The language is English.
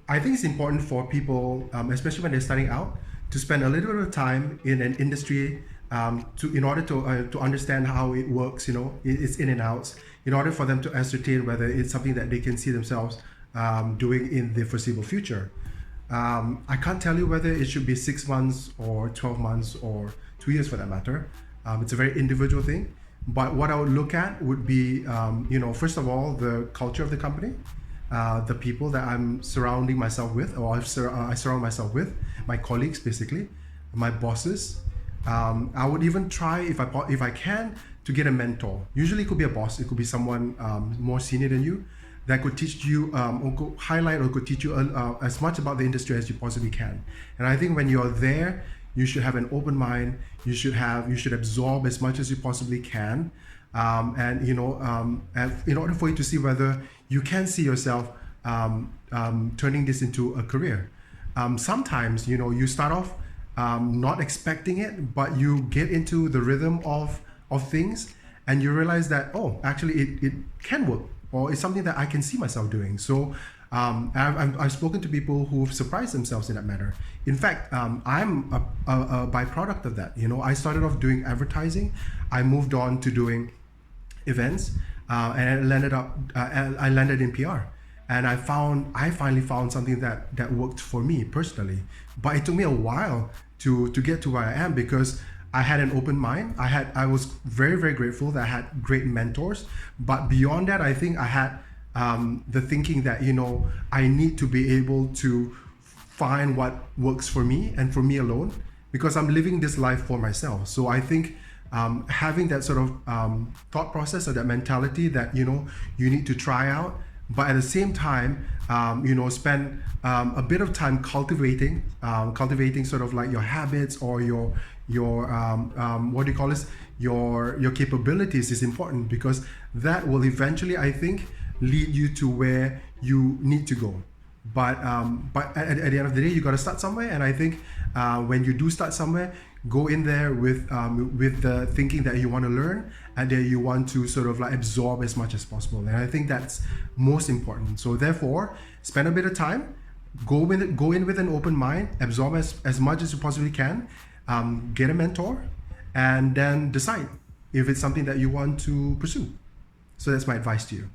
I think it's important for people, especially when they're starting out, to spend a little bit of time in an industry in order to understand how it works. Its in and outs, in order for them to ascertain whether it's something that they can see themselves doing in the foreseeable future. I can't tell you whether it should be 6 months or 12 months or 2 years for that matter. It's a very individual thing. But what I would look at would be, first of all, the culture of the company, the people that I'm surrounding myself with, or I surround myself with, my colleagues basically, my bosses. I would even try, if I can, to get a mentor. Usually it could be a boss, it could be someone more senior than you that could teach you or could highlight or could teach you as much about the industry as you possibly can. And I think when you're there, you should have an open mind. You should absorb as much as you possibly can, and in order for you to see whether you can see yourself turning this into a career. Sometimes you start off not expecting it, but you get into the rhythm of things, and you realize that actually it can work, or it's something that I can see myself doing. So I've spoken to people who've surprised themselves in that matter. In fact, I'm a byproduct of that. I started off doing advertising. I moved on to doing events, and I landed in PR. And I finally found something that worked for me personally. But it took me a while to get to where I am, because I had an open mind. I was very, very grateful that I had great mentors. But beyond that, I think I had the thinking that I need to be able to find what works for me and for me alone, because I'm living this life for myself. So I think having that sort of thought process or that mentality that you need to try out, but at the same time spend a bit of time cultivating sort of like your habits or your what do you call this, your capabilities is important, because that will eventually, I think, lead you to where you need to go. But at the end of the day, you got to start somewhere. And I think when you do start somewhere, go in there with the thinking that you want to learn and that you want to sort of like absorb as much as possible. And I think that's most important. So therefore, spend a bit of time, go in with an open mind, absorb as much as you possibly can, get a mentor, and then decide if it's something that you want to pursue. So that's my advice to you.